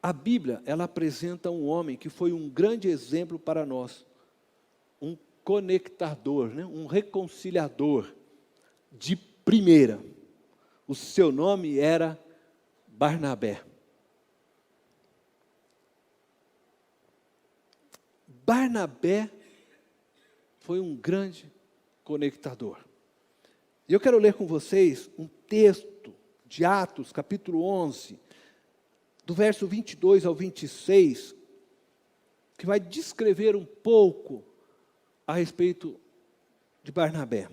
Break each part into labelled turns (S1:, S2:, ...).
S1: A Bíblia, ela apresenta um homem que foi um grande exemplo para nós, um conectador, né? Um reconciliador de primeira. O seu nome era Barnabé. Barnabé foi um grande conectador. E eu quero ler com vocês um texto de Atos, capítulo 11, do verso 22 ao 26, que vai descrever um pouco a respeito de Barnabé.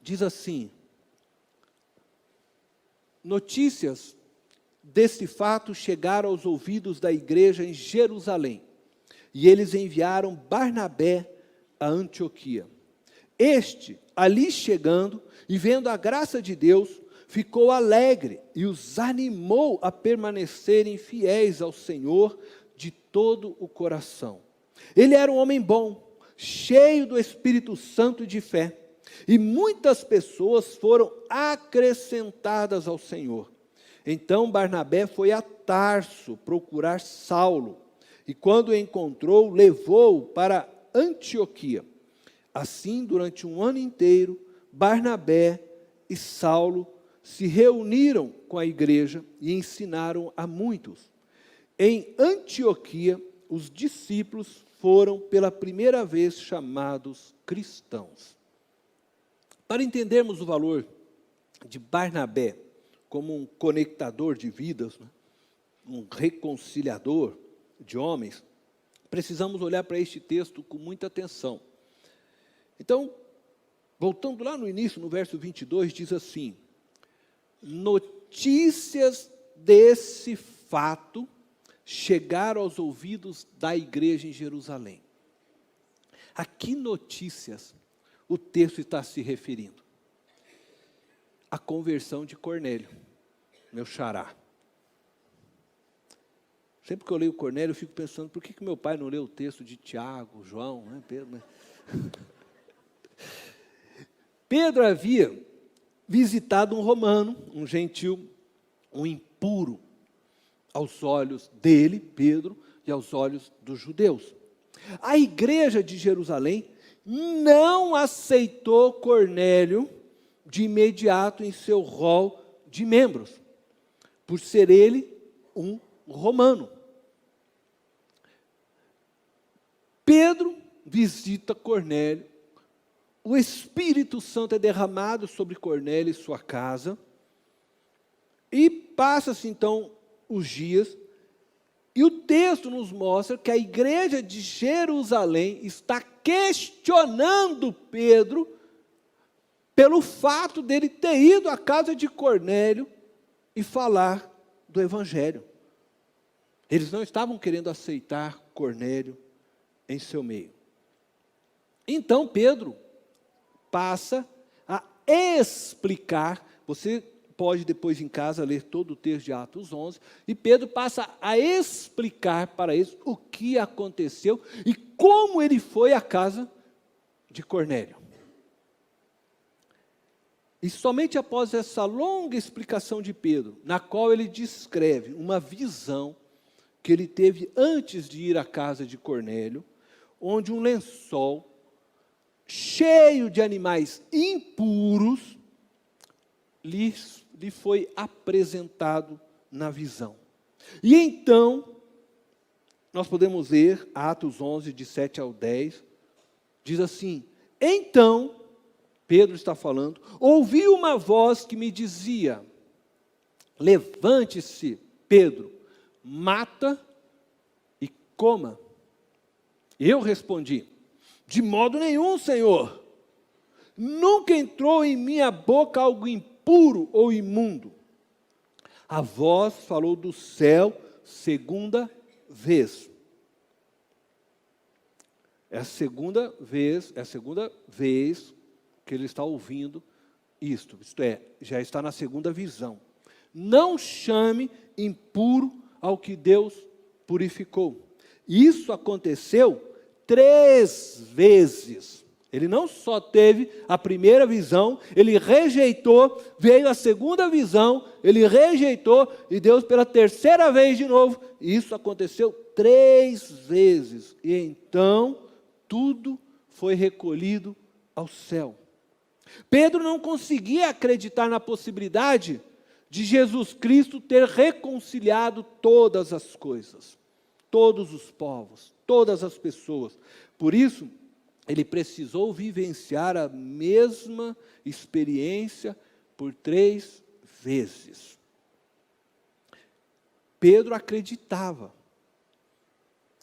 S1: Diz assim: notícias desse fato chegaram aos ouvidos da igreja em Jerusalém, e eles enviaram Barnabé a Antioquia. Este, ali chegando e vendo a graça de Deus, ficou alegre e os animou a permanecerem fiéis ao Senhor de todo o coração. Ele era um homem bom, cheio do Espírito Santo e de fé, e muitas pessoas foram acrescentadas ao Senhor. Então Barnabé foi a Tarso procurar Saulo, e quando o encontrou, levou-o para Antioquia. Assim, durante um ano inteiro, Barnabé e Saulo se reuniram com a igreja e ensinaram a muitos. Em Antioquia, os discípulos foram pela primeira vez chamados cristãos. Para entendermos o valor de Barnabé como um conectador de vidas, né, um reconciliador de homens, precisamos olhar para este texto com muita atenção. Então, voltando lá no início, no verso 22, diz assim: notícias desse fato chegaram aos ouvidos da igreja em Jerusalém. A que notícias o texto está se referindo? A conversão de Cornélio, meu xará. Sempre que eu leio Cornélio, eu fico pensando, por que meu pai não leu o texto de Tiago, João, né, Pedro? Pedro havia visitado um romano, um gentil, um impuro, aos olhos dele, Pedro, e aos olhos dos judeus. A igreja de Jerusalém não aceitou Cornélio de imediato em seu rol de membros, por ser ele um romano. Pedro visita Cornélio, o Espírito Santo é derramado sobre Cornélio e sua casa, e passa-se então os dias, e o texto nos mostra que a igreja de Jerusalém está questionando Pedro pelo fato dele ter ido à casa de Cornélio e falar do Evangelho. Eles não estavam querendo aceitar Cornélio em seu meio. Então Pedro passa a explicar, você pode depois em casa ler todo o texto de Atos 11, e Pedro passa a explicar para eles o que aconteceu e como ele foi à casa de Cornélio. E somente após essa longa explicação de Pedro, na qual ele descreve uma visão que ele teve antes de ir à casa de Cornélio, onde um lençol cheio de animais impuros lhe foi apresentado na visão. E então, nós podemos ler Atos 11, de 7 ao 10, diz assim: então, Pedro está falando, ouvi uma voz que me dizia: levante-se, Pedro, mata e coma. Eu respondi: de modo nenhum, Senhor. Nunca entrou em minha boca algo impuro ou imundo. A voz falou do céu segunda vez. É a segunda vez que ele está ouvindo isto é, já está na segunda visão. Não chame impuro ao que Deus purificou. Isso aconteceu 3 vezes. Ele não só teve a primeira visão, ele rejeitou, veio a segunda visão, ele rejeitou, e Deus pela terceira vez de novo. E isso aconteceu 3 vezes. E então, tudo foi recolhido ao céu. Pedro não conseguia acreditar na possibilidade de Jesus Cristo ter reconciliado todas as coisas, todos os povos, todas as pessoas. Por isso, ele precisou vivenciar a mesma experiência por 3 vezes. Pedro acreditava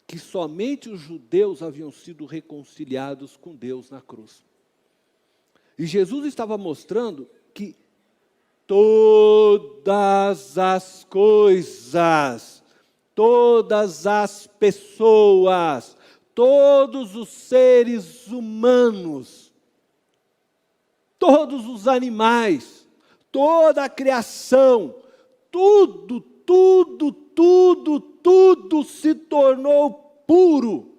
S1: que somente os judeus haviam sido reconciliados com Deus na cruz. E Jesus estava mostrando que todas as coisas, todas as pessoas, todos os seres humanos, todos os animais, toda a criação, tudo se tornou puro,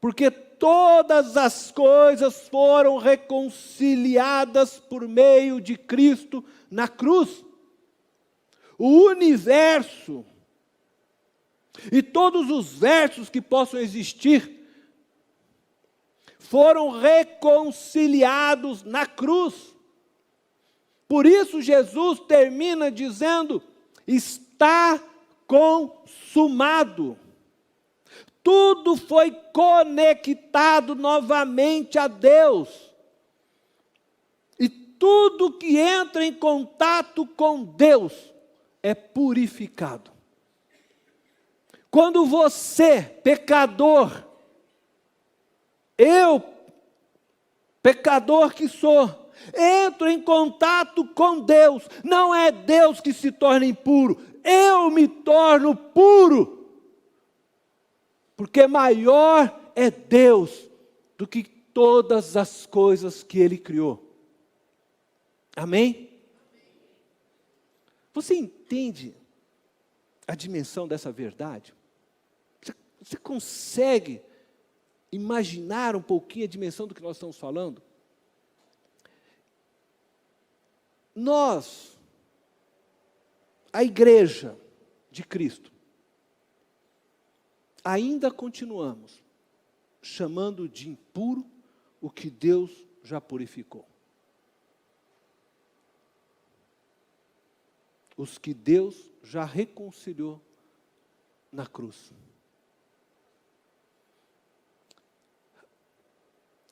S1: porque todas as coisas foram reconciliadas por meio de Cristo na cruz. O universo e todos os versos que possam existir foram reconciliados na cruz. Por isso Jesus termina dizendo: está consumado. Tudo foi conectado novamente a Deus. E tudo que entra em contato com Deus é purificado. Quando você, pecador, eu, pecador que sou, entro em contato com Deus, não é Deus que se torna impuro, eu me torno puro. Porque maior é Deus do que todas as coisas que Ele criou. Amém? Você entende a dimensão dessa verdade? Você consegue imaginar um pouquinho a dimensão do que nós estamos falando? Nós, a igreja de Cristo, ainda continuamos chamando de impuro o que Deus já purificou. Os que Deus já reconciliou na cruz.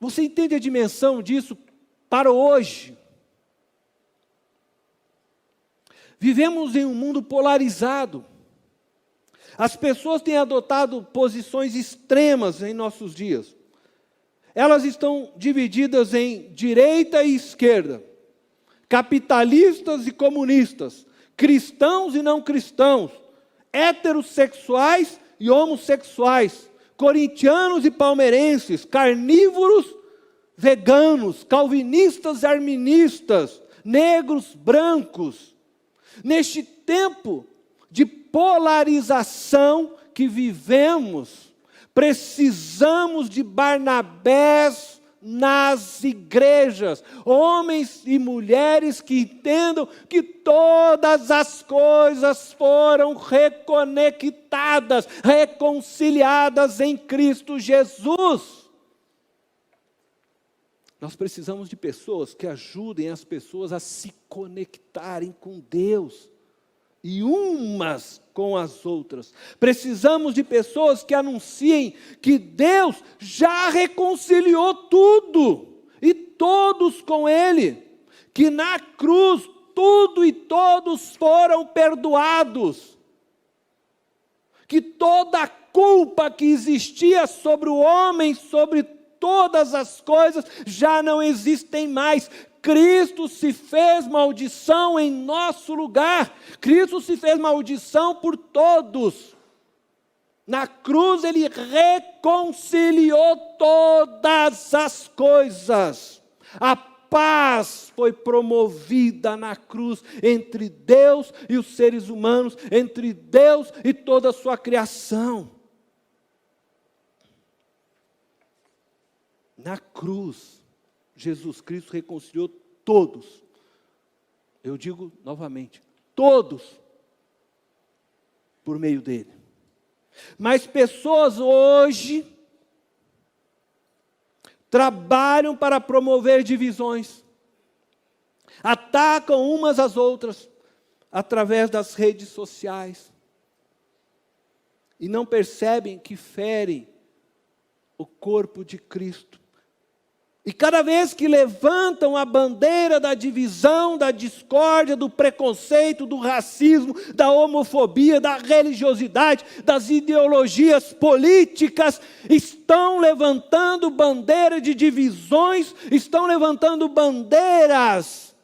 S1: Você entende a dimensão disso para hoje? Vivemos em um mundo polarizado. As pessoas têm adotado posições extremas em nossos dias. Elas estão divididas em direita e esquerda, capitalistas e comunistas, cristãos e não cristãos, heterossexuais e homossexuais, corintianos e palmeirenses, carnívoros, veganos, calvinistas e arministas, negros, brancos. Neste tempo de polarização que vivemos, precisamos de Barnabés nas igrejas, homens e mulheres que entendam que todas as coisas foram reconectadas, reconciliadas em Cristo Jesus. Nós precisamos de pessoas que ajudem as pessoas a se conectarem com Deus, e umas com as outras. Precisamos de pessoas que anunciem que Deus já reconciliou tudo, e todos com Ele, que na cruz tudo e todos foram perdoados, que toda a culpa que existia sobre o homem, sobre todas as coisas, já não existem mais. Cristo se fez maldição em nosso lugar. Cristo se fez maldição por todos. Na cruz Ele reconciliou todas as coisas. A paz foi promovida na cruz entre Deus e os seres humanos, entre Deus e toda a sua criação. Na cruz, Jesus Cristo reconciliou todos. Eu digo novamente, todos, por meio dele. Mas pessoas hoje trabalham para promover divisões, atacam umas às outras através das redes sociais e não percebem que ferem o corpo de Cristo. E cada vez que levantam a bandeira da divisão, da discórdia, do preconceito, do racismo, da homofobia, da religiosidade, das ideologias políticas, estão levantando bandeira de divisões, estão levantando bandeiras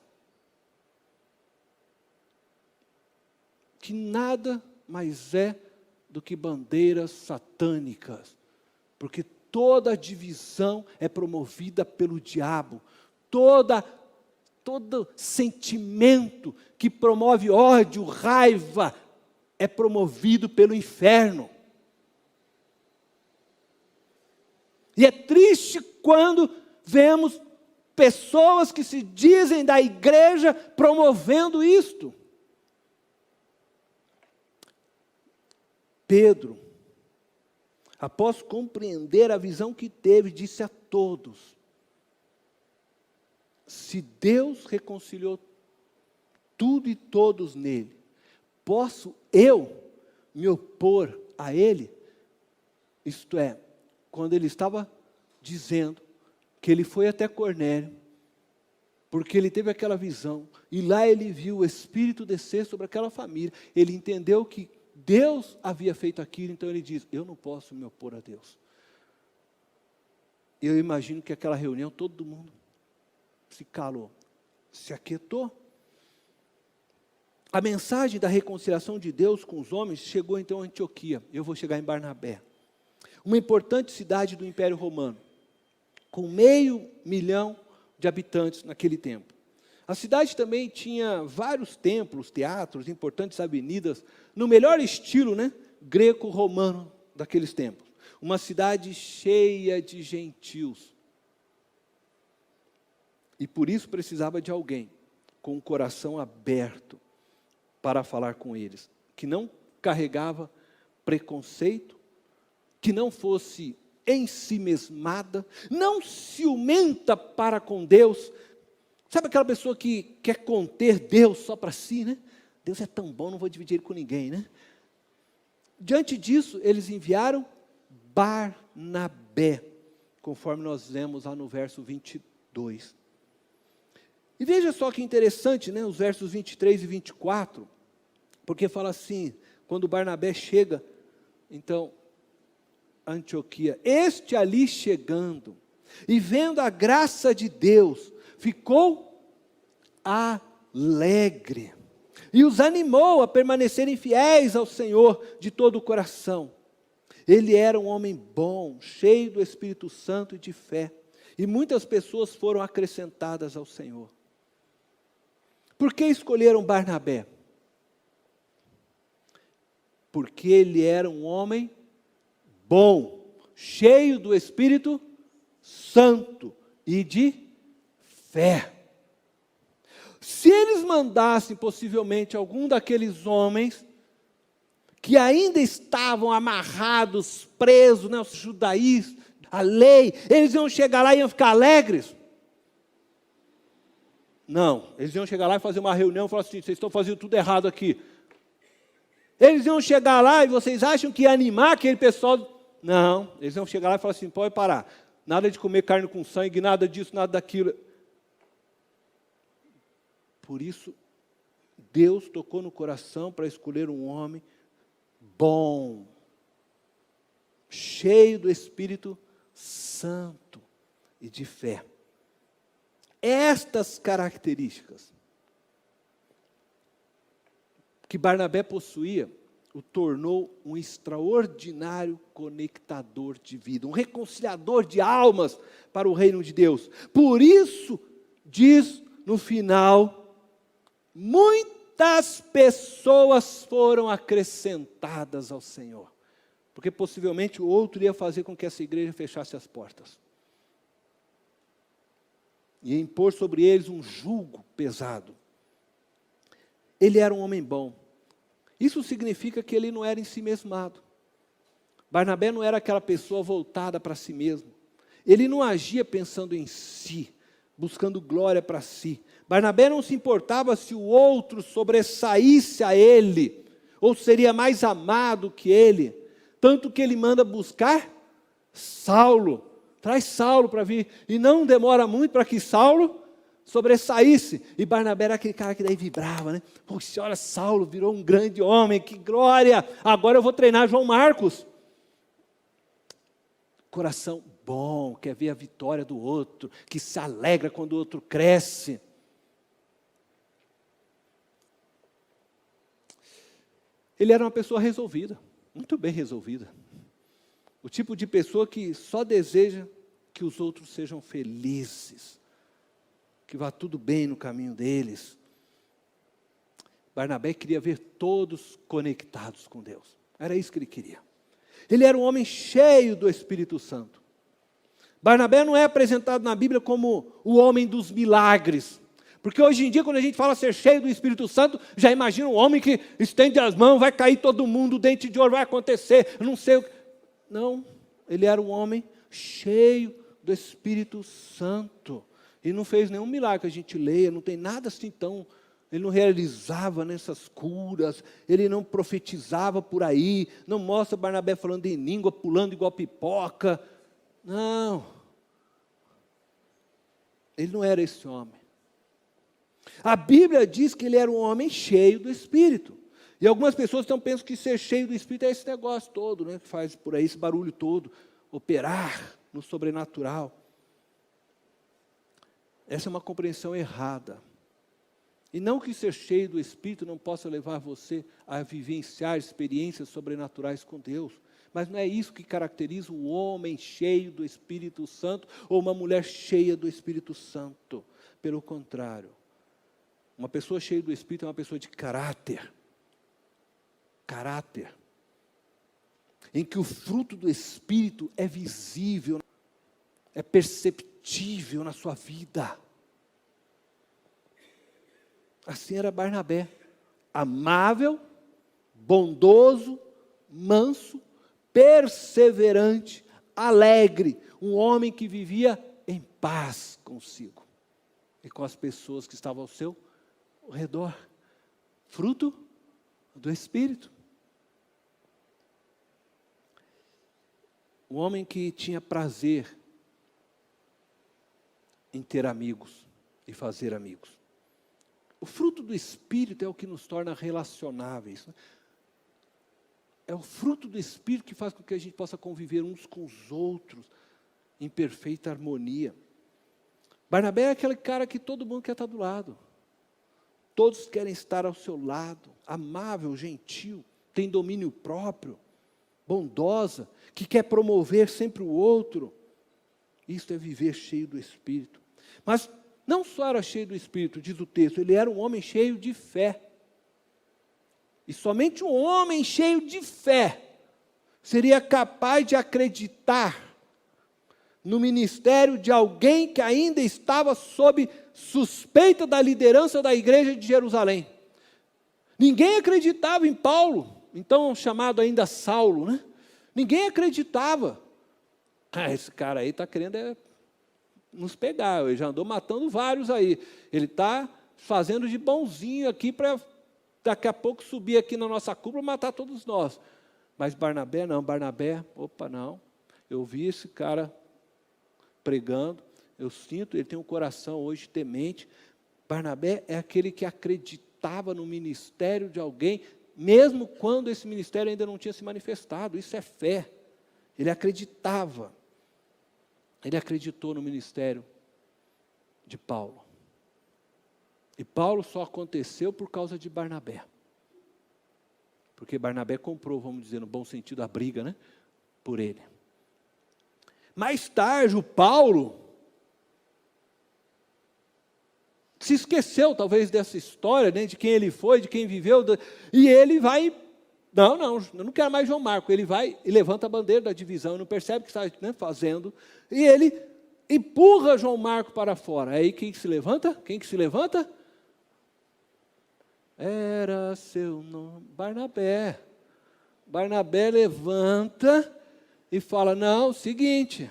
S1: que nada mais é do que bandeiras satânicas, porque toda divisão é promovida pelo diabo. Todo sentimento que promove ódio, raiva, é promovido pelo inferno. E é triste quando vemos pessoas que se dizem da igreja promovendo isto. Pedro, após compreender a visão que teve, disse a todos: se Deus reconciliou tudo e todos nele, posso eu me opor a ele? Isto é, quando ele estava dizendo que ele foi até Cornélio, porque ele teve aquela visão, e lá ele viu o Espírito descer sobre aquela família, ele entendeu que Deus havia feito aquilo, então ele diz: eu não posso me opor a Deus. Eu imagino que aquela reunião, todo mundo se calou, se aquietou. A mensagem da reconciliação de Deus com os homens chegou então a Antioquia. Eu vou chegar em Barnabé, uma importante cidade do Império Romano, com 500.000 de habitantes naquele tempo. A cidade também tinha vários templos, teatros, importantes avenidas, no melhor estilo, greco-romano daqueles tempos. Uma cidade cheia de gentios. E por isso precisava de alguém com o coração aberto para falar com eles, que não carregava preconceito, que não fosse ensimesmada, não ciumenta para com Deus. Sabe aquela pessoa que quer conter Deus só para si, Deus é tão bom, não vou dividir ele com ninguém, Diante disso, eles enviaram Barnabé, conforme nós lemos lá no verso 22. E veja só que interessante, os versos 23 e 24, porque fala assim, quando Barnabé chega, então, a Antioquia, este ali chegando, e vendo a graça de Deus, ficou alegre, e os animou a permanecerem fiéis ao Senhor de todo o coração. Ele era um homem bom, cheio do Espírito Santo e de fé, e muitas pessoas foram acrescentadas ao Senhor. Por que escolheram Barnabé? Porque ele era um homem bom, cheio do Espírito Santo e de fé. Se eles mandassem possivelmente algum daqueles homens que ainda estavam amarrados, presos, os judaísmos, a lei, eles iam chegar lá e iam ficar alegres? Não, eles iam chegar lá e fazer uma reunião e falar assim: vocês estão fazendo tudo errado aqui. Eles iam chegar lá e vocês acham que ia animar aquele pessoal? Não, eles iam chegar lá e falar assim: pode parar, nada de comer carne com sangue, nada disso, nada daquilo. Por isso, Deus tocou no coração para escolher um homem bom, cheio do Espírito Santo e de fé. Estas características que Barnabé possuía, o tornou um extraordinário conectador de vida, um reconciliador de almas para o reino de Deus. Por isso, diz no final, muitas pessoas foram acrescentadas ao Senhor, porque possivelmente o outro ia fazer com que essa igreja fechasse as portas. e impor sobre eles um jugo pesado. Ele era um homem bom. Isso significa que ele não era ensimesmado. Barnabé não era aquela pessoa voltada para si mesmo. Ele não agia pensando em si, buscando glória para si. Barnabé não se importava se o outro sobressaísse a ele, ou seria mais amado que ele. Tanto que ele manda buscar Saulo. Traz Saulo para vir. E não demora muito para que Saulo sobressaísse. E Barnabé era aquele cara que daí vibrava, né? Poxa, olha, Saulo virou um grande homem, que glória! Agora eu vou treinar João Marcos. Coração bom, quer ver a vitória do outro, que se alegra quando o outro cresce. Ele era uma pessoa resolvida, muito bem resolvida. O tipo de pessoa que só deseja que os outros sejam felizes, que vá tudo bem no caminho deles. Barnabé queria ver todos conectados com Deus. Era isso que ele queria. Ele era um homem cheio do Espírito Santo. Barnabé não é apresentado na Bíblia como o homem dos milagres. Porque hoje em dia, quando a gente fala ser cheio do Espírito Santo, já imagina um homem que estende as mãos, vai cair todo mundo, o dente de ouro vai acontecer, não sei o que. Não, ele era um homem cheio do Espírito Santo. E não fez nenhum milagre que a gente leia, não tem nada assim tão... Ele não realizava nessas curas, ele não profetizava por aí, não mostra Barnabé falando em língua, pulando igual pipoca. Não. Ele não era esse homem. A Bíblia diz que ele era um homem cheio do Espírito. E algumas pessoas então pensam que ser cheio do Espírito é esse negócio todo, né, que faz por aí esse barulho todo, operar no sobrenatural. Essa é uma compreensão errada. E não que ser cheio do Espírito não possa levar você a vivenciar experiências sobrenaturais com Deus. Mas não é isso que caracteriza um homem cheio do Espírito Santo ou uma mulher cheia do Espírito Santo. Pelo contrário, uma pessoa cheia do Espírito é uma pessoa de caráter. Caráter. Em que o fruto do Espírito é visível, é perceptível na sua vida. Assim era Barnabé, amável, bondoso, manso, perseverante, alegre, um homem que vivia em paz consigo e com as pessoas que estavam ao seu redor, fruto do Espírito. Um homem que tinha prazer em ter amigos e fazer amigos. O fruto do Espírito é o que nos torna relacionáveis. É o fruto do Espírito que faz com que a gente possa conviver uns com os outros em perfeita harmonia. Barnabé é aquele cara que todo mundo quer estar do lado. Todos querem estar ao seu lado. Amável, gentil, tem domínio próprio, bondosa, que quer promover sempre o outro. Isso é viver cheio do Espírito. Mas não só era cheio do Espírito, diz o texto, ele era um homem cheio de fé. E somente um homem cheio de fé seria capaz de acreditar no ministério de alguém que ainda estava sob suspeita da liderança da igreja de Jerusalém. Ninguém acreditava em Paulo, então chamado ainda Saulo, né? Ninguém acreditava. Esse cara aí está querendo nos pegar, ele já andou matando vários aí. Ele está fazendo de bonzinho aqui para daqui a pouco subir aqui na nossa cúpula e matar todos nós. Mas Barnabé não, opa, não. Eu vi esse cara pregando, eu sinto, ele tem um coração hoje temente. Barnabé é aquele que acreditava no ministério de alguém, mesmo quando esse ministério ainda não tinha se manifestado. Isso é fé. Ele acreditava. Ele acreditou no ministério de Paulo. E Paulo só aconteceu por causa de Barnabé. Porque Barnabé comprou, vamos dizer, no bom sentido, a briga, né? Por ele. Mais tarde, o Paulo se esqueceu, talvez, dessa história, né? De quem ele foi, de quem viveu. E ele vai... eu não quero mais João Marcos. Ele vai e levanta a bandeira da divisão, não percebe o que está, né, fazendo. E ele empurra João Marcos para fora. Aí quem que se levanta? Quem que se levanta? Era seu nome, Barnabé. Barnabé levanta e fala, não, seguinte,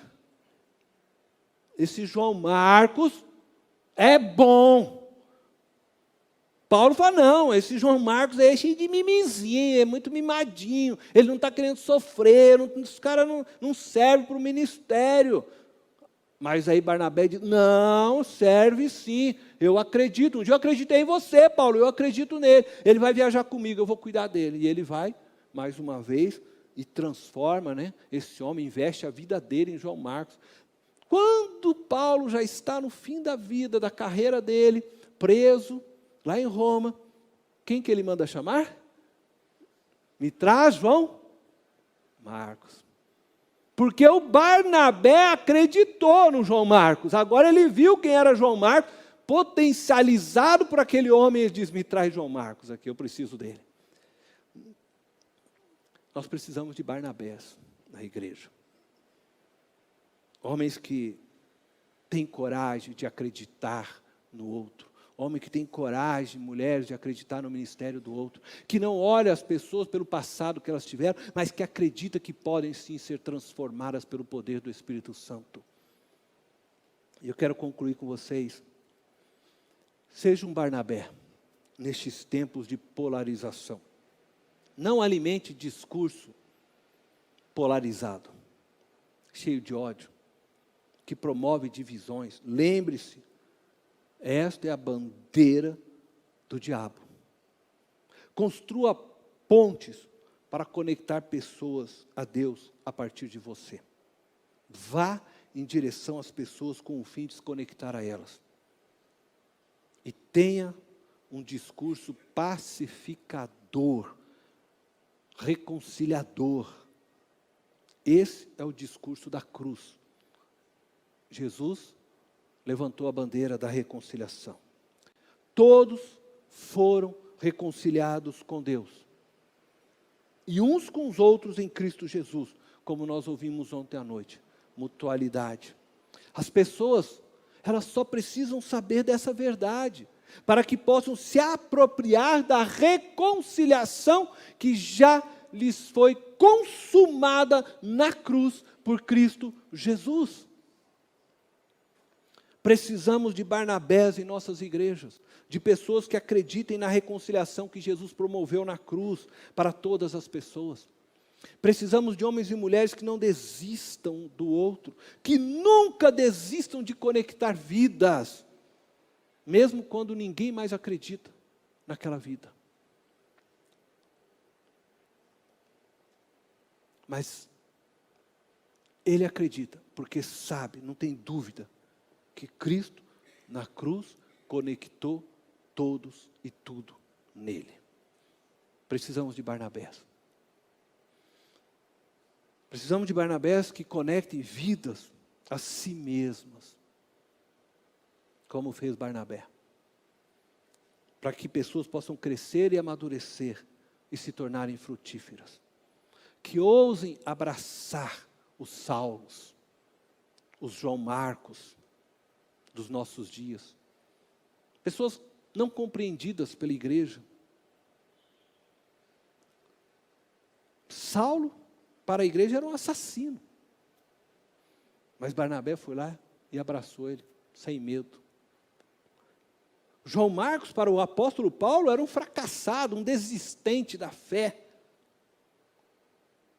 S1: esse João Marcos é bom. Paulo fala, não, esse João Marcos é cheio de mimizinho, é muito mimadinho, ele não está querendo sofrer, esse cara não serve para o ministério. Mas aí Barnabé diz, não, serve sim, eu acredito, um dia eu acreditei em você, Paulo, eu acredito nele, ele vai viajar comigo, eu vou cuidar dele. E ele vai, mais uma vez, e transforma, né, esse homem, investe a vida dele em João Marcos. Quando Paulo já está no fim da vida, da carreira dele, preso, lá em Roma, quem que ele manda chamar? Me traz João Marcos. Porque o Barnabé acreditou no João Marcos. Agora ele viu quem era João Marcos, potencializado por aquele homem, ele diz, me traz João Marcos aqui, eu preciso dele. Nós precisamos de Barnabés na igreja. Homens que têm coragem de acreditar no outro. Homem que tem coragem, mulheres, de acreditar no ministério do outro. Que não olha as pessoas pelo passado que elas tiveram, mas que acredita que podem sim ser transformadas pelo poder do Espírito Santo. E eu quero concluir com vocês. Seja um Barnabé nestes tempos de polarização. Não alimente discurso polarizado, cheio de ódio, que promove divisões. Lembre-se, esta é a bandeira do diabo. Construa pontes para conectar pessoas a Deus a partir de você. Vá em direção às pessoas com o fim de se conectar a elas. E tenha um discurso pacificador, reconciliador. Esse é o discurso da cruz. Jesus levantou a bandeira da reconciliação. Todos foram reconciliados com Deus. E uns com os outros em Cristo Jesus, como nós ouvimos ontem à noite. Mutualidade. As pessoas, elas só precisam saber dessa verdade, para que possam se apropriar da reconciliação que já lhes foi consumada na cruz por Cristo Jesus. Precisamos de Barnabés em nossas igrejas, de pessoas que acreditem na reconciliação que Jesus promoveu na cruz para todas as pessoas. Precisamos de homens e mulheres que não desistam do outro, que nunca desistam de conectar vidas, mesmo quando ninguém mais acredita naquela vida. Mas ele acredita, porque sabe, não tem dúvida, que Cristo, na cruz, conectou todos e tudo nele. Precisamos de Barnabés. Precisamos de Barnabés que conectem vidas a si mesmas, como fez Barnabé. Para que pessoas possam crescer e amadurecer e se tornarem frutíferas. Que ousem abraçar os Saulos, os João Marcos, dos nossos dias. Pessoas não compreendidas pela igreja. Saulo, para a igreja, era um assassino. Mas Barnabé foi lá e abraçou ele, sem medo. João Marcos, para o apóstolo Paulo, era um fracassado, um desistente da fé.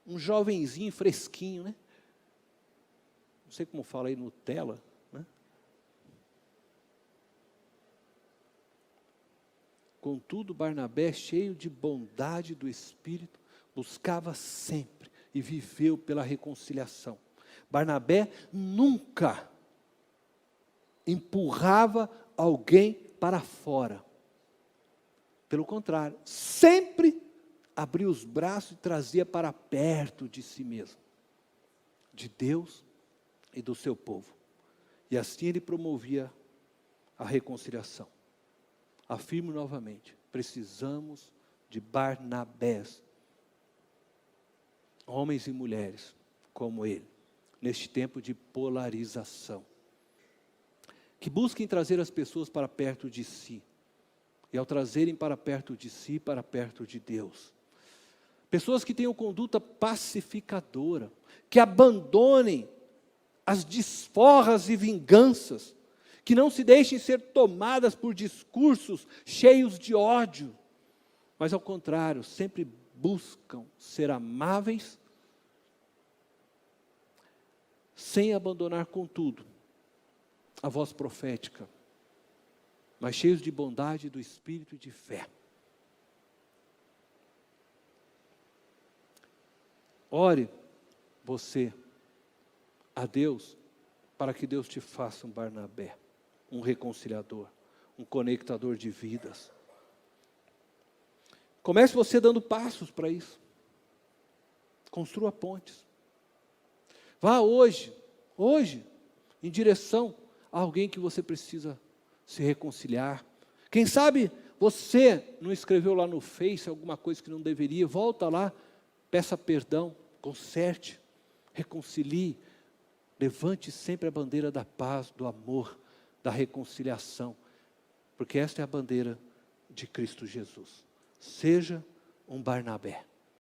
S1: Um jovenzinho fresquinho, né? Não sei como fala aí, Nutella, né? Contudo, Barnabé, cheio de bondade do Espírito, buscava sempre e viveu pela reconciliação. Barnabé nunca empurrava alguém para fora. Pelo contrário, sempre abria os braços e trazia para perto de si mesmo, de Deus e do seu povo. E assim ele promovia a reconciliação. Afirmo novamente, precisamos de Barnabés, homens e mulheres como ele, neste tempo de polarização. que busquem trazer as pessoas para perto de si. E ao trazerem para perto de si, para perto de Deus. Pessoas que tenham conduta pacificadora, que abandonem as desforras e vinganças, que não se deixem ser tomadas por discursos cheios de ódio, mas ao contrário, sempre buscam ser amáveis, sem abandonar, contudo, a voz profética, mas cheios de bondade do Espírito e de fé. Ore você a Deus, para que Deus te faça um Barnabé, um reconciliador, um conectador de vidas. Comece você dando passos para isso. Construa pontes. Vá hoje, em direção a alguém que você precisa se reconciliar. Quem sabe você não escreveu lá no Face alguma coisa que não deveria, volta lá, peça perdão, conserte, reconcilie, levante sempre a bandeira da paz, do amor, da reconciliação, porque esta é a bandeira de Cristo Jesus. Seja um Barnabé.